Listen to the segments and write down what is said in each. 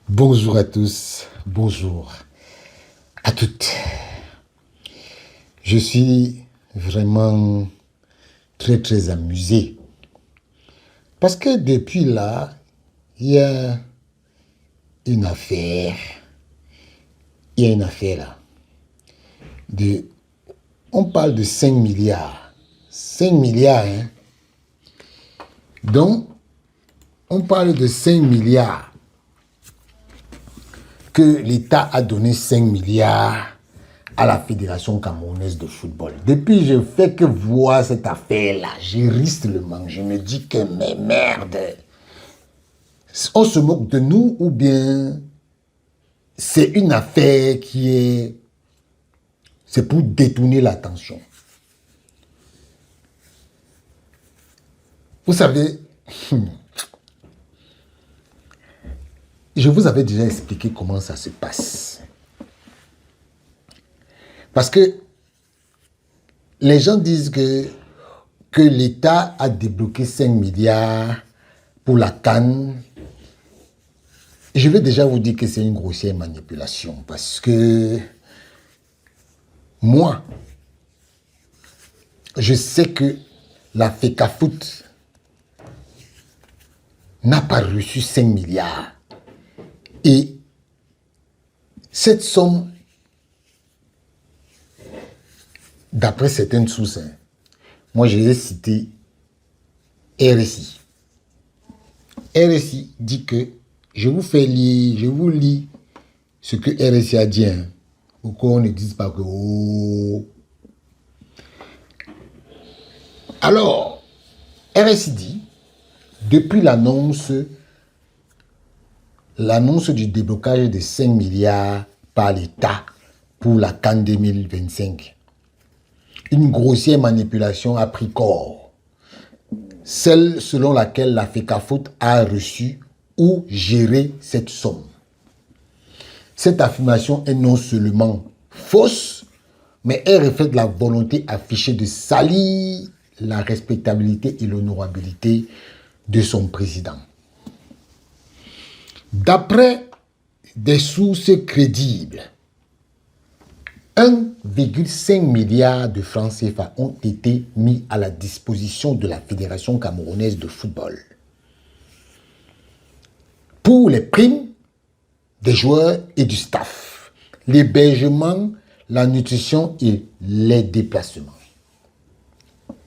Bonjour à tous, bonjour à toutes. Je suis vraiment très amusé. Parce que depuis là, il y a une affaire. Il y a une affaire là. On parle de 5 milliards. 5 milliards, hein. Donc, on parle de 5 milliards. Que l'État a donné 5 milliards à la Fédération camerounaise de football. Depuis, je fais que voir cette affaire-là. Je risque le manque. Je me dis que, mais merde, on se moque de nous ou bien c'est une affaire qui est... C'est pour détourner l'attention. Vous savez, je vous avais déjà expliqué comment ça se passe. Parce que les gens disent que l'État a débloqué 5 milliards pour la CAN. Je vais déjà vous dire que c'est une grossière manipulation. Parce que moi, je sais que la FECAFOOT n'a pas reçu 5 milliards. Et cette somme, d'après certaines sources, moi je l'ai cité RSI. RSI dit que, je vous lis ce que RSI a dit, pour qu'on ne dise pas que... Oh. Alors, RSI dit, depuis l'annonce du déblocage de 5 milliards par l'État pour la CAN 2025, une grossière manipulation a pris corps, celle selon laquelle la FECAFOOT a reçu ou géré cette somme. Cette affirmation est non seulement fausse, mais elle reflète la volonté affichée de salir la respectabilité et l'honorabilité de son président. D'après des sources crédibles, 1,5 milliard de francs CFA ont été mis à la disposition de la Fédération camerounaise de football pour les primes des joueurs et du staff, l'hébergement, la nutrition et les déplacements.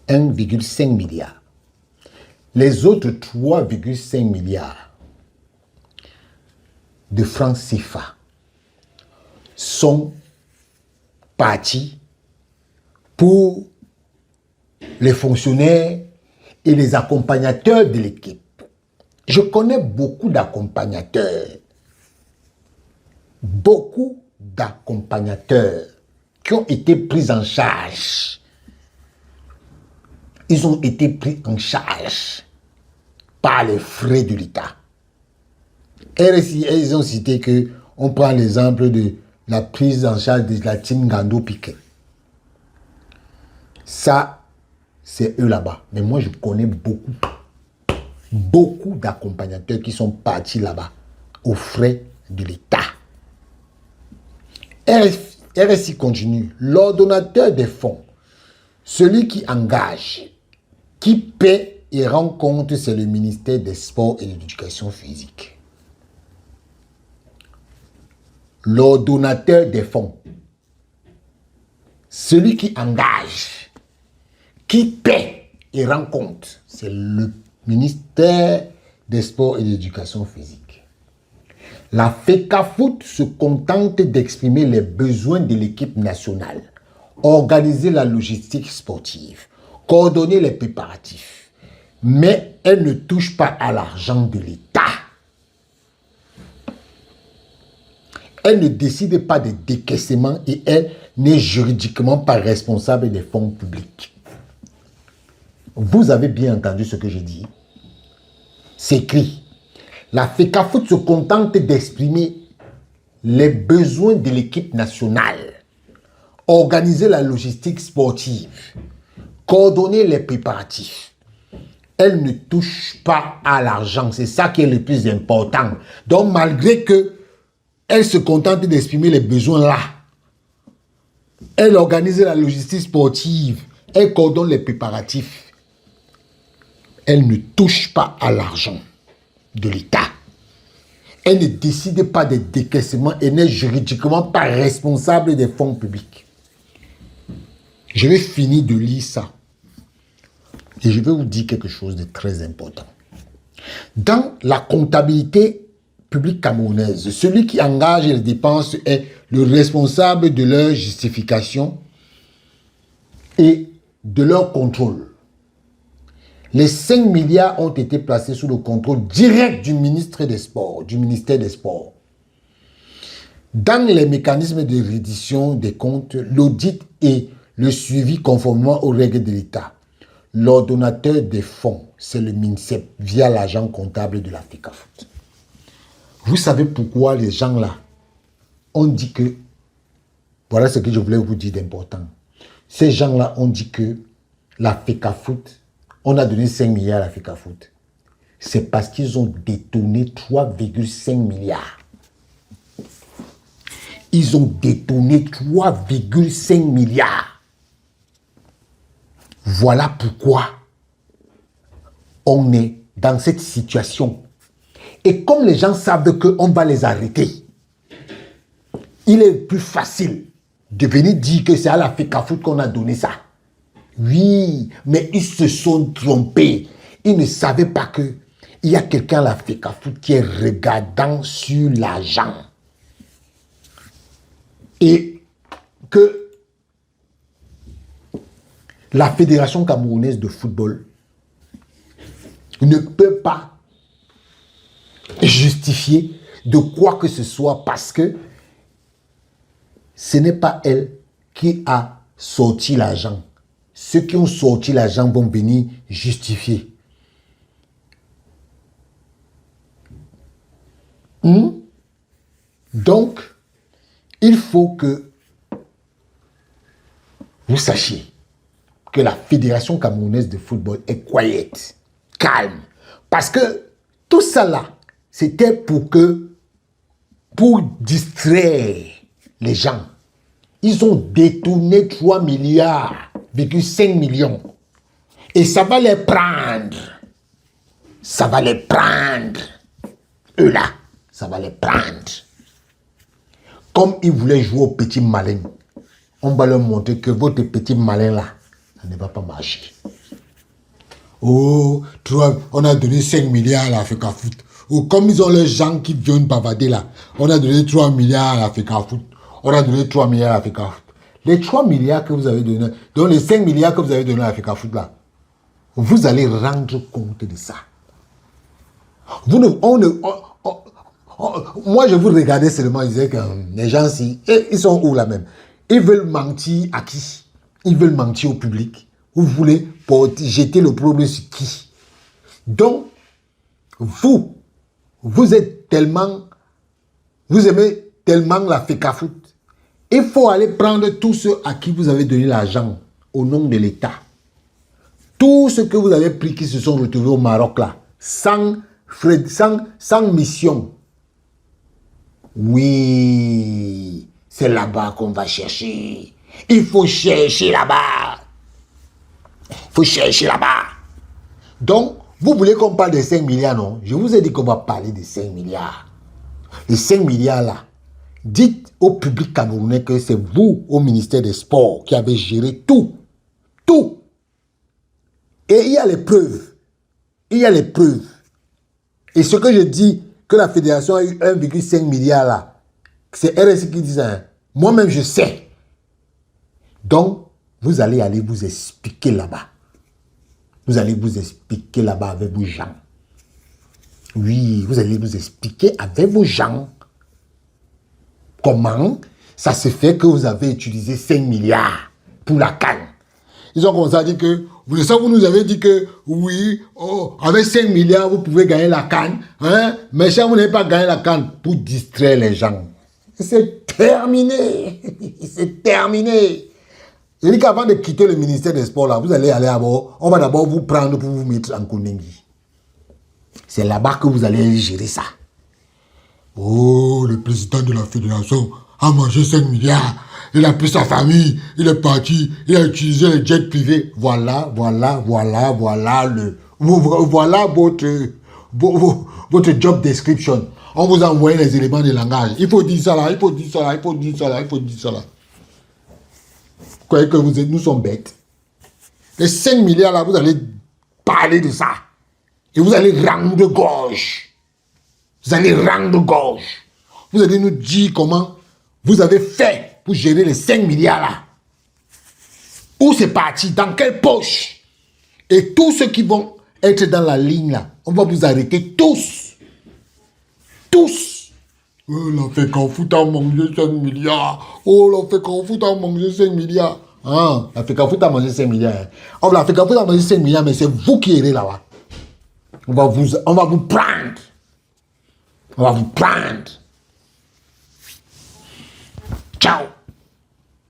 1,5 milliard. Les autres 3,5 milliards de francs CFA sont partis pour les fonctionnaires et les accompagnateurs de l'équipe. Je connais beaucoup d'accompagnateurs qui ont été pris en charge. Ils ont été pris en charge par les frais de l'État. RSI, ils ont cité que on prend l'exemple de la prise en charge de la team Gando Piquet. Ça, c'est eux là-bas. Mais moi, je connais beaucoup d'accompagnateurs qui sont partis là-bas aux frais de l'État. RSI continue. L'ordonnateur des fonds, celui qui engage, qui paie et rend compte, c'est le ministère des Sports et de l'Éducation physique. L'ordonnateur des fonds, celui qui engage, qui paie et rend compte, c'est le ministère des Sports et de l'Éducation physique. La FECAFOOT se contente d'exprimer les besoins de l'équipe nationale, organiser la logistique sportive, coordonner les préparatifs, mais elle ne touche pas à l'argent de l'État. Elle ne décide pas des décaissements et elle n'est juridiquement pas responsable des fonds publics. Vous avez bien entendu ce que j'ai dit. C'est écrit. La FECAFOOT se contente d'exprimer les besoins de l'équipe nationale, organiser la logistique sportive, coordonner les préparatifs, elle ne touche pas à l'argent. C'est ça qui est le plus important. Donc, malgré que elle se contente d'exprimer les besoins là, elle organise la logistique sportive, elle coordonne les préparatifs. Elle ne touche pas à l'argent de l'État. Elle ne décide pas des décaissements et n'est juridiquement pas responsable des fonds publics. Je vais finir de lire ça. Et je vais vous dire quelque chose de très important. Dans la comptabilité publique camerounaise, celui qui engage les dépenses est le responsable de leur justification et de leur contrôle. Les 5 milliards ont été placés sous le contrôle direct du ministère des Sports. Dans les mécanismes de reddition des comptes, l'audit et le suivi conformément aux règles de l'État. L'ordonnateur des fonds, c'est le MINSEP, via l'agent comptable de la FECAFOOT. Vous savez pourquoi les gens là ont dit que, voilà ce que je voulais vous dire d'important. Ces gens là ont dit que la FECAFOOT, on a donné 5 milliards à la FECAFOOT. C'est parce qu'ils ont détourné 3,5 milliards. Ils ont détourné 3,5 milliards. Voilà pourquoi on est dans cette situation. Et comme les gens savent qu'on va les arrêter, il est plus facile de venir dire que c'est à la FECAFOOT qu'on a donné ça. Oui, mais ils se sont trompés. Ils ne savaient pas qu'il y a quelqu'un à la FECAFOOT qui est regardant sur l'argent. Et que la Fédération camerounaise de football ne peut pas justifier de quoi que ce soit parce que ce n'est pas elle qui a sorti l'argent. Ceux qui ont sorti l'argent vont venir justifier. Donc, il faut que vous sachiez que la Fédération camerounaise de football est quiet, calme. Parce que tout ça là, c'était pour distraire les gens. Ils ont détourné 3 milliards, 5 millions. Et ça va les prendre. Ça va les prendre. Eux là, ça va les prendre. Comme ils voulaient jouer au petit malin, on va leur montrer que votre petit malin là, ça ne va pas marcher. Oh, on a donné 5 milliards à la FECAFOOT. Oh, comme ils ont les gens qui viennent bavader là, on a donné 3 milliards à la FECAFOOT. On a donné 3 milliards à la FECAFOOT. Les 3 milliards que vous avez donnés, donc les 5 milliards que vous avez donnés à la FECAFOOT là, vous allez rendre compte de ça. Moi, je vous regardais seulement, je disais que les gens, ils sont où là même? Ils veulent mentir à qui? Ils veulent mentir au public. Vous voulez jeter le problème sur qui? Donc, vous êtes tellement, vous aimez tellement la FECAFOOT. Il faut aller prendre tous ceux à qui vous avez donné l'argent au nom de l'État. Tous ceux que vous avez pris qui se sont retrouvés au Maroc là, sans mission. Oui, c'est là-bas qu'on va chercher. Il faut chercher là-bas. Il faut chercher là-bas. Donc, vous voulez qu'on parle des 5 milliards, non? Je vous ai dit qu'on va parler des 5 milliards. Les 5 milliards là, dites au public camerounais que c'est vous, au ministère des Sports, qui avez géré tout. Tout. Et il y a les preuves. Il y a les preuves. Et ce que je dis, que la fédération a eu 1,5 milliard là, c'est RSI qui dit ça. Hein. Moi-même, je sais. Donc, vous allez aller vous expliquer là-bas. Vous allez vous expliquer là-bas avec vos gens. Oui, vous allez vous expliquer avec vos gens. Comment ça se fait que vous avez utilisé 5 milliards pour la CAN? Ils ont commencé à dire que, vous nous avez dit que, oui, oh, avec 5 milliards, vous pouvez gagner la CAN. Hein? Mais si vous n'avez pas gagné la CAN pour distraire les gens. C'est terminé. C'est terminé. Il dit qu'avant de quitter le ministère des Sports, là, vous allez aller à bord. On va d'abord vous prendre pour vous mettre en Kouningi. C'est là-bas que vous allez gérer ça. Oh, le président de la fédération a mangé 5 milliards. Il a pris sa famille. Il est parti. Il a utilisé le jet privé. Voilà votre job description. On vous a envoyé les éléments de langage. Il faut dire ça là, il faut dire ça là, il faut dire ça là, il faut dire ça là. Vous croyez que nous sommes bêtes? Les 5 milliards là, vous allez parler de ça. Et vous allez rendre gorge. Vous allez rendre gorge. Vous allez nous dire comment vous avez fait pour gérer les 5 milliards là. Où c'est parti, dans quelle poche. Et tous ceux qui vont être dans la ligne là, on va vous arrêter tous. Tous. Oh, la fait qu'en fout à manger 5 milliards. Oh, la fait qu'en fout à manger 5 milliards. Ah, la fait qu'en fout à manger 5 milliards. Oh, la fait qu'en fout à manger 5 milliards, mais c'est vous qui irez là-bas. On va vous prendre. On va vous prendre. Ciao.